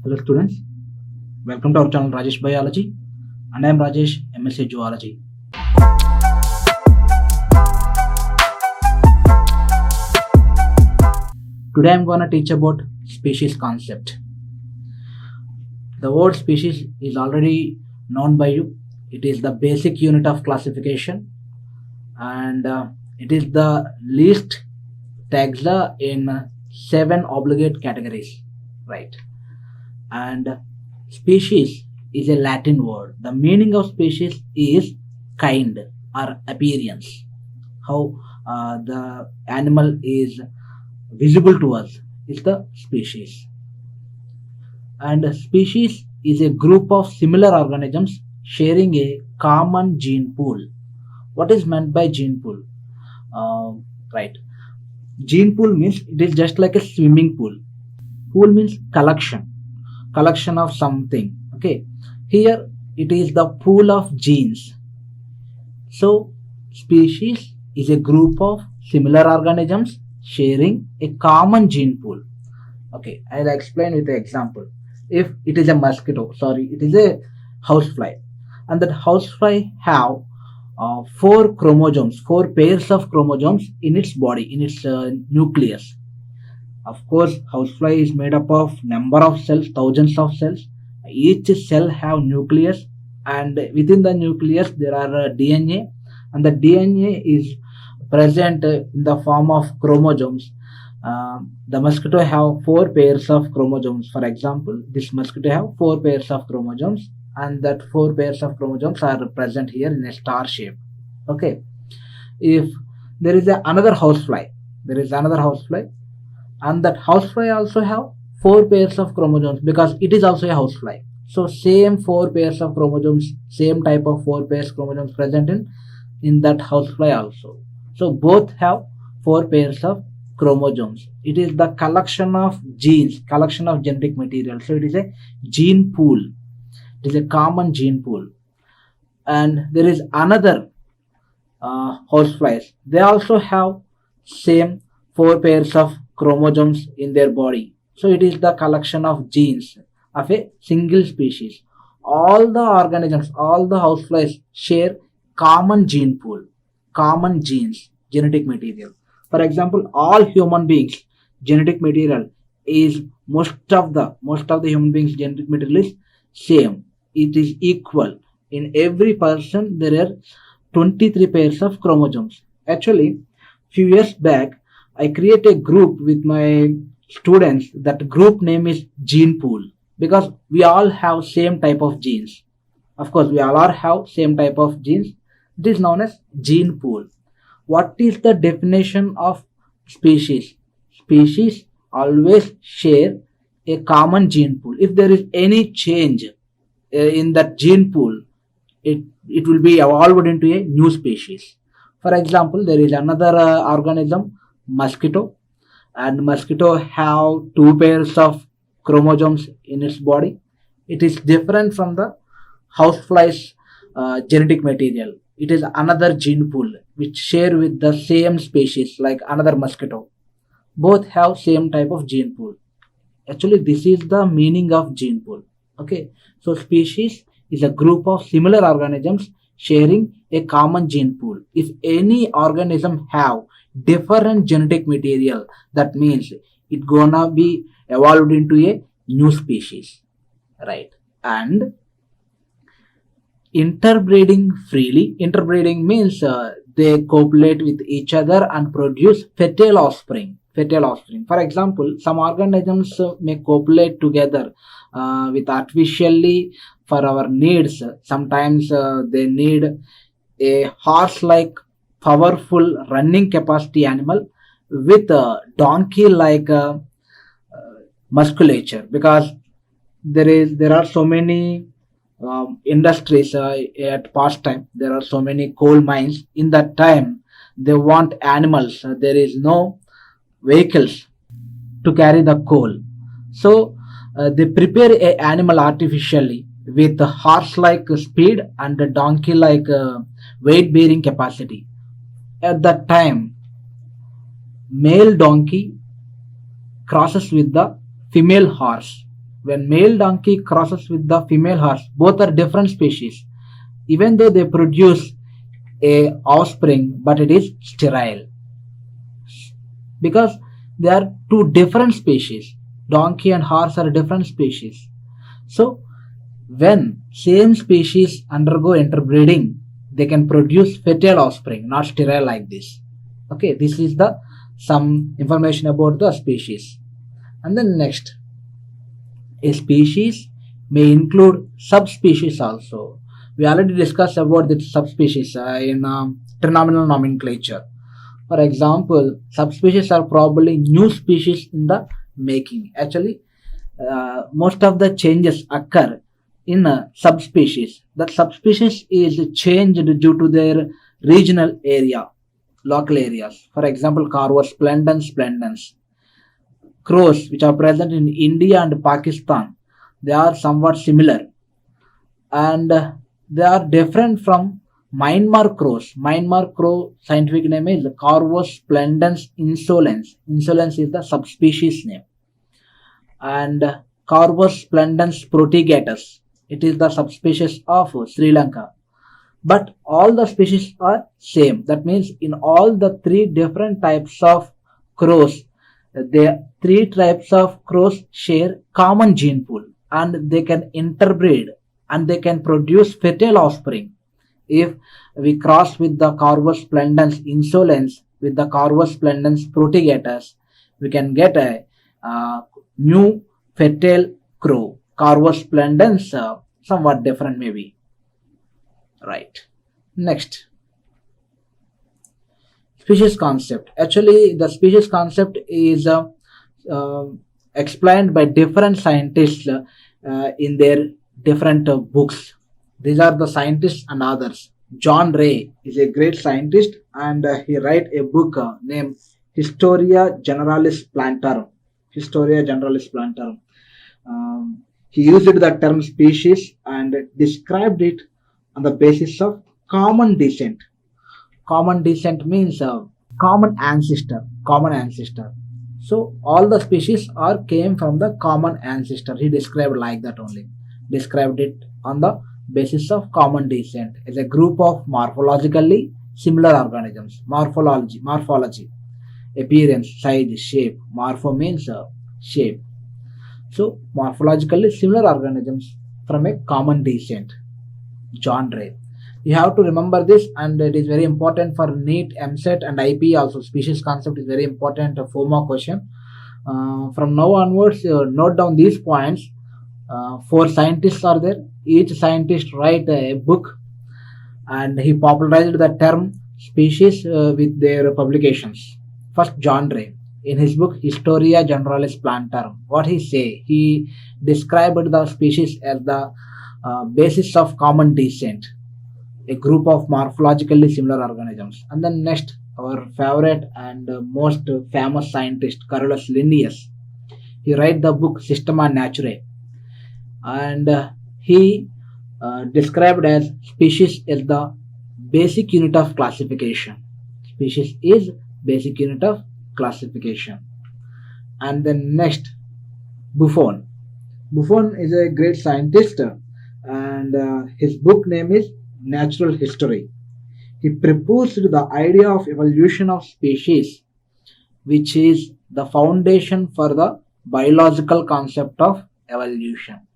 Hello students, welcome to our channel Rajesh Biology, and I am Rajesh, MSc Zoology. Today I am gonna teach about species concept. The word species is already known by you. It is the basic unit of classification, and it is the least taxa in seven obligate categories, right? And species is a Latin word. The meaning of species is kind or appearance. How the animal is visible to us is the species. And a species is a group of similar organisms sharing a common gene pool. What is meant by gene pool? Right. Gene pool means it is just like a swimming pool. Pool means collection of something. Okay. Here it is the pool of genes. So species is a group of similar organisms sharing a common gene pool. Okay, I'll explain with an example. If it is a mosquito, sorry, it is a housefly, and that housefly have four pairs of chromosomes in its body, in its nucleus. Of course, housefly is made up of number of cells, thousands of cells. Each cell have nucleus, and within the nucleus there are DNA, and the DNA is present in the form of chromosomes. The mosquito have four pairs of chromosomes. For example, this mosquito have four pairs of chromosomes, and that four pairs of chromosomes are present here in a star shape. Okay, if there is another housefly, and that housefly also have four pairs of chromosomes because it is also a housefly. So same four pairs of chromosomes, same type of four pairs chromosomes present in that housefly also. So both have four pairs of chromosomes. It is the collection of genes, collection of genetic material. So it is a gene pool. It is a common gene pool. And there is another houseflies. They also have same four pairs of chromosomes in their body. So it is the collection of genes of a single species. All the organisms, all the houseflies share common gene pool, common genes, genetic material. For example, all human beings genetic material is most of the human beings genetic material is same. It is equal. In every person there are 23 pairs of chromosomes. Actually, few years back, I create a group with my students. That group name is Gene Pool because we all have same type of genes. Of course, we all are have same type of genes. It is known as gene pool. What is the definition of species? Species always share a common gene pool. If there is any change in that gene pool, it will be evolved into a new species. For example, there is another organism, mosquito, and mosquito have two pairs of chromosomes in its body. It is different from the housefly's genetic material. It is another gene pool which share with the same species like another mosquito. Both have same type of gene pool. Actually, this is the meaning of gene pool. Okay, so species is a group of similar organisms sharing a common gene pool. If any organism have different genetic material, that means it gonna be evolved into a new species, right? And interbreeding freely. Interbreeding means they copulate with each other and produce fertile offspring. Fertile offspring. For example, some organisms may copulate together with artificially for our needs. Sometimes they need a horse-like powerful running capacity animal with a donkey-like musculature because there are so many industries at past time. There are so many coal mines. In that time, they want animals. There is no vehicles to carry the coal, so they prepare a animal artificially with a horse-like speed and a donkey-like weight-bearing capacity. At that time, male donkey crosses with the female horse. when male donkey crosses with the female horse, both are different species, even though they produce a offspring, but it is sterile because they are two different species. Donkey and horse are different species. So when same species undergo interbreeding, they can produce fertile offspring, not sterile like this. Okay, this is the some information about the species. And then next, a species may include subspecies also. We already discussed about the subspecies in trinomial nomenclature. For example, subspecies are probably new species in the making. Actually, most of the changes occur in a subspecies. That subspecies is changed due to their regional area, local areas. For example, Corvus splendens splendens. Crows, which are present in India and Pakistan, they are somewhat similar, and they are different from Myanmar crows. Myanmar crow scientific name is Corvus splendens insolens. Insolens is the subspecies name, and Corvus splendens protegatus. It is the subspecies of Sri Lanka. But all the species are same. That means in all the three different types of crows, the three types of crows share common gene pool and they can interbreed and they can produce fertile offspring. If we cross with the Corvus splendens insolens with the Corvus splendens protegatus, we can get a new fertile crow. Corvus splendens, somewhat different maybe. Right. Next, species concept. Actually, the species concept is uh, explained by different scientists in their different books. These are the scientists and others. John Ray is a great scientist and he write a book named Historia Generalis Plantarum. Historia Generalis Plantarum. He used the term species and described it on the basis of common descent. Common descent means common ancestor. Common ancestor. So all the species are came from the common ancestor. He described like that only. Described it on the basis of common descent as a group of morphologically similar organisms. Morphology, appearance, size, shape. Morpho means shape. So morphologically similar organisms from a common descent. John Ray. You have to remember this, and it is very important for NEET, MSET, and IP also. Species concept is very important. A 4 mark question. From now onwards, note down these points. 4 scientists are there. Each scientist write a book, and he popularized the term species with their publications. First, John Ray. In his book Historia Generalis Plantarum, what he say? He described the species as the basis of common descent, a group of morphologically similar organisms. And then next, our favorite and most famous scientist Carolus Linnaeus. He write the book Systema Naturae, and he described as species as the basic unit of classification. Species is basic unit of classification. And then next, Buffon. Buffon is a great scientist, and his book name is Natural History. He proposed the idea of evolution of species, which is the foundation for the biological concept of evolution.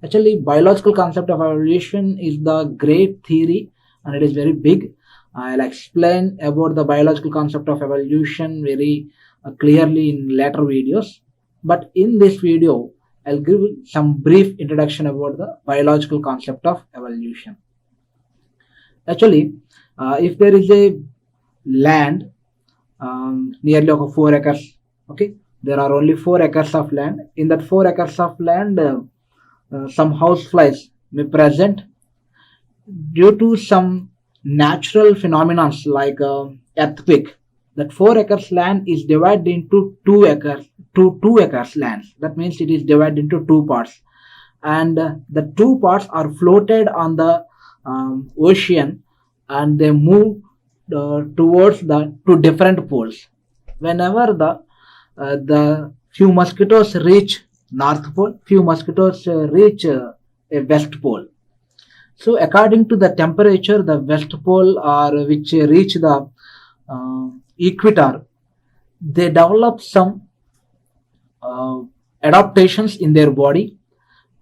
Actually, biological concept of evolution is the great theory and it is very big. I'll explain about the biological concept of evolution very clearly in later videos. But in this video, I'll give some brief introduction about the biological concept of evolution. Actually, if there is a land nearly of 4 acres, okay, there are only 4 acres of land. In that 4 acres of land, some houseflies may present due to some natural phenomena like earthquake. That 4 acres land is divided into 2 acres lands. That means it is divided into 2 parts, and the 2 parts are floated on the ocean, and they move towards the 2 different poles. Whenever the few mosquitoes reach North Pole, few mosquitoes reach a West Pole. So according to the temperature, the West Pole or which reach the equator, they develop some uh, adaptations in their body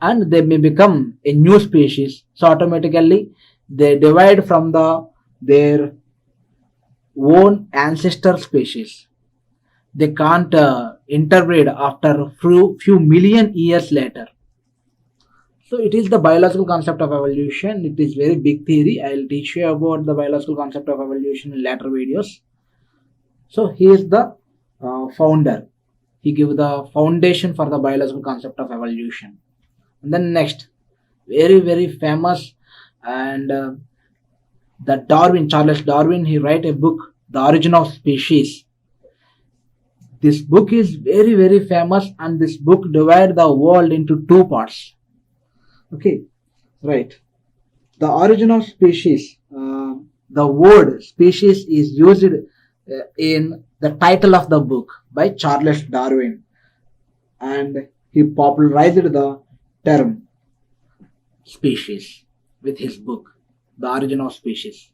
and they may become a new species. So automatically they divide from their own ancestor species. They can't interbreed after few million years later. So it is the biological concept of evolution. It is very big theory. I'll teach you about the biological concept of evolution in later videos. So he is the founder. He gave the foundation for the biological concept of evolution. And then next, very famous and the Darwin, Charles Darwin, he write a book, The Origin of Species. This book is very famous, and this book divide the world into two parts. Okay, right. The origin of species. The word species is used in the title of the book by Charles Darwin, and he popularized the term species with his book, The Origin of Species.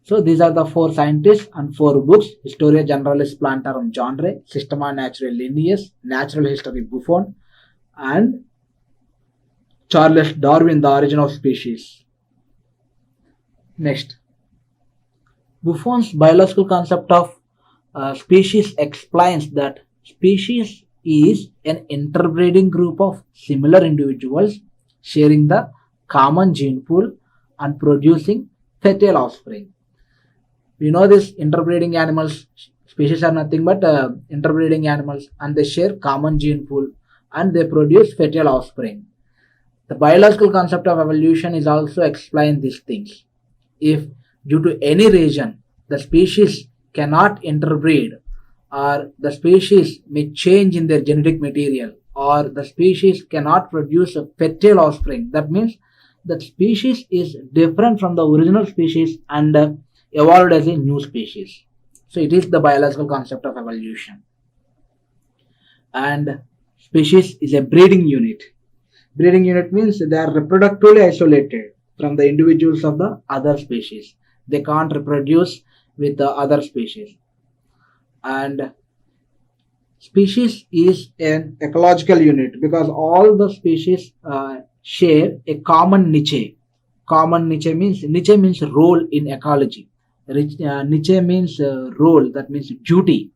So these are the four scientists and four books: Historia Generalis Plantarum Genre, Systema Naturae Lineis, Natural History Buffon, and Charles Darwin, The Origin of Species. Next, Buffon's biological concept of species explains that species is an interbreeding group of similar individuals sharing the common gene pool and producing fertile offspring. We know this interbreeding animals, species are nothing but interbreeding animals, and they share common gene pool and they produce fertile offspring. The biological concept of evolution is also explain these things. If due to any reason the species cannot interbreed, or the species may change in their genetic material, or the species cannot produce a fertile offspring, that means that species is different from the original species and evolved as a new species. So it is the biological concept of evolution. And species is a breeding unit. Breeding unit means they are reproductively isolated from the individuals of the other species. They can't reproduce with the other species. And species is an ecological unit because all the species share a common niche. Common niche means role in ecology. Niche means role, that means duty.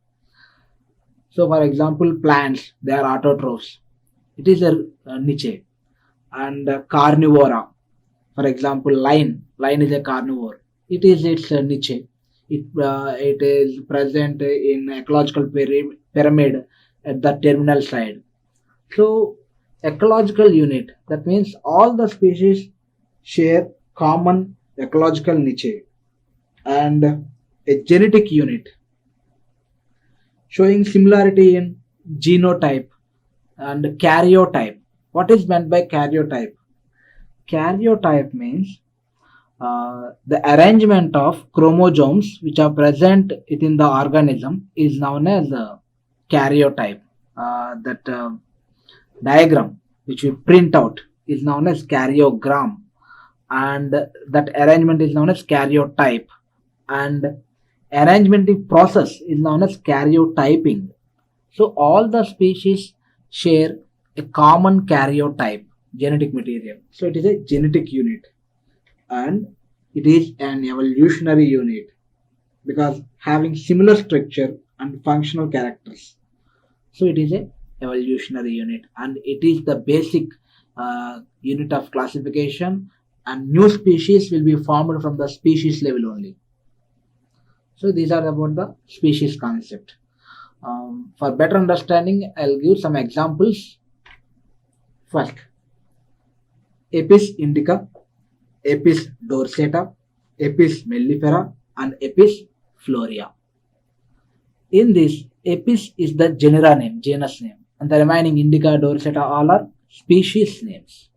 So for example, plants, they are autotrophs. It is a niche. And carnivora, for example, lion is a carnivore. It is its niche. It is present in ecological pyramid at the terminal side. So ecological unit, that means all the species share common ecological niche. And a genetic unit showing similarity in genotype and karyotype. What is meant by karyotype? Karyotype means the arrangement of chromosomes which are present within the organism is known as karyotype. That diagram which we print out is known as karyogram, and that arrangement is known as karyotype, and arrangement process is known as karyotyping. So all the species share a common karyotype, genetic material. So it is a genetic unit, and it is an evolutionary unit because having similar structure and functional characters. So it is a evolutionary unit, and it is the basic unit of classification, and new species will be formed from the species level only. So these are about the species concept. For better understanding, I'll give some examples. First, Apis indica, Apis dorsata, Apis mellifera, and Apis florea. In this, Apis is the genus name, and the remaining indica, dorsata, all are species names.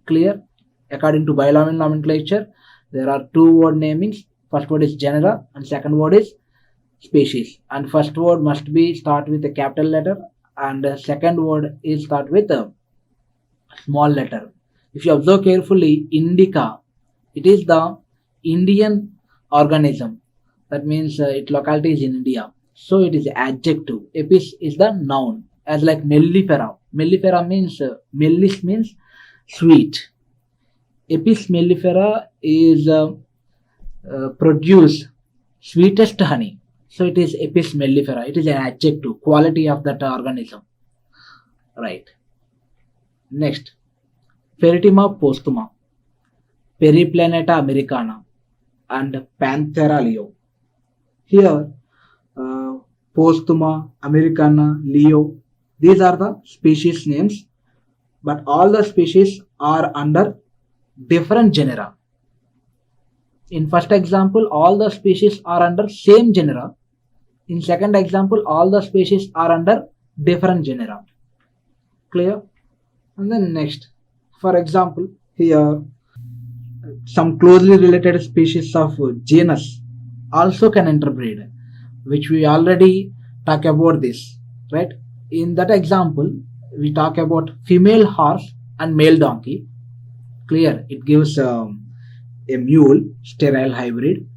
Clear? According to binomial nomenclature, there are two word namings. First word is genera and second word is species. And first word must be start with a capital letter and the second word is start with a small letter. If you observe carefully, indica, it is the Indian organism. That means its locality is in India. So it is adjective. Apis is the noun. As like mellifera. Mellifera means mellis means sweet. Apis mellifera is produce sweetest honey. So it is Apis mellifera. It is an adjective, quality of that organism. Right. Next, Peritima postuma, Periplaneta americana, and Panthera leo. Here, postuma, americana, leo, these are the species names, but all the species are under different genera. In first example, all the species are under same genera. In second example, all the species are under different genera. Clear? And then next, for example, here some closely related species of genus also can interbreed, which we already talk about this, right? In that example, we talk about female horse and male donkey. Clear? It gives a mule, sterile hybrid.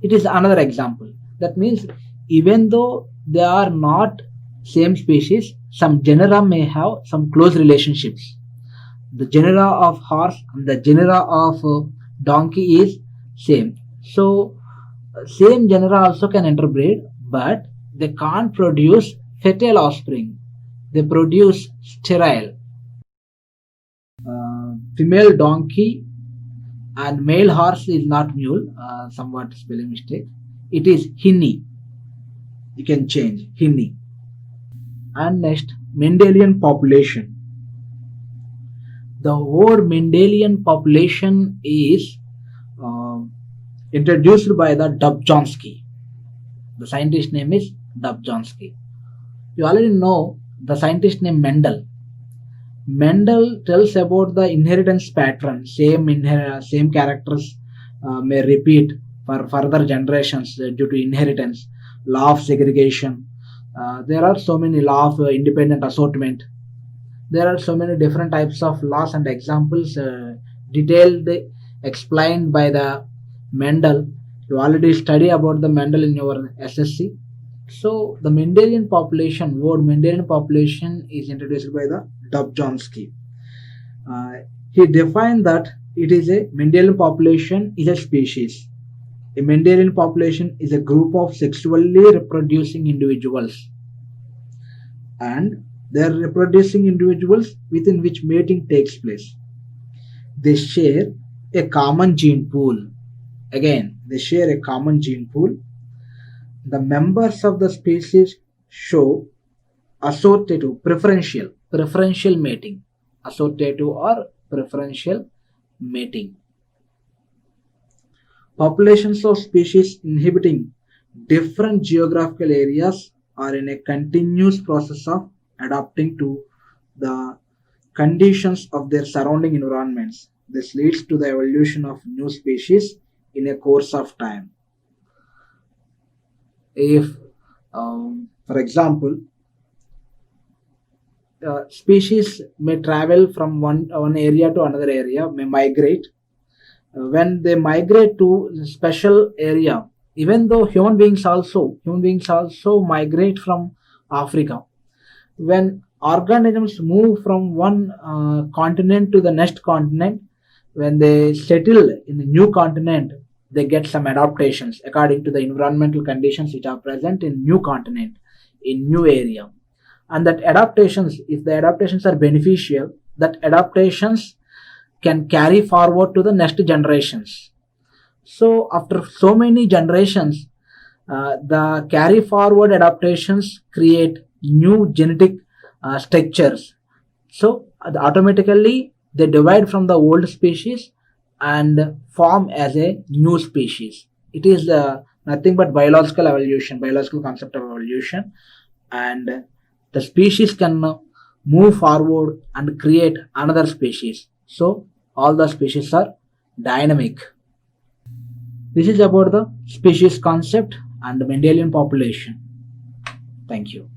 It is another example. That means even though they are not same species, some genera may have some close relationships. The genera of horse and the genera of donkey is same. So same genera also can interbreed, but they can't produce fertile offspring. They produce sterile. Female donkey and male horse is not mule. Somewhat spelling mistake. It is hinny. You can change hinny. And next, Mendelian population. The word Mendelian population is introduced by the Dobzhansky. The scientist name is Dobzhansky. You already know the scientist name Mendel. Mendel tells about the inheritance pattern. Same characters may repeat for further generations due to inheritance, law of segregation. There are so many law of independent assortment. There are so many different types of laws and examples detailed explained by the Mendel. You already study about the Mendel in your SSC. So the Mendelian population, word Mendelian population is introduced by the Dobzhansky. He defined that it is a Mendelian population is a species. A Mendelian population is a group of sexually reproducing individuals, and they are reproducing individuals within which mating takes place. They share a common gene pool. Again, they share a common gene pool. The members of the species show assortative, preferential mating, assortative or preferential mating. Populations of species inhabiting different geographical areas are in a continuous process of adapting to the conditions of their surrounding environments. This leads to the evolution of new species in a course of time. If, for example, species may travel from one area to another area, may migrate. When they migrate to a special area, even though human beings also migrate from Africa. When organisms move from one continent to the next continent, when they settle in the new continent, they get some adaptations according to the environmental conditions which are present in new continent, in new area. And that adaptations, if the adaptations are beneficial, that adaptations can carry forward to the next generations. So after so many generations, the carry forward adaptations create new genetic structures. So automatically they divide from the old species and form as a new species. It is nothing but biological evolution, biological concept of evolution, and the species can move forward and create another species. So all the species are dynamic. This is about the species concept and the Mendelian population. Thank you.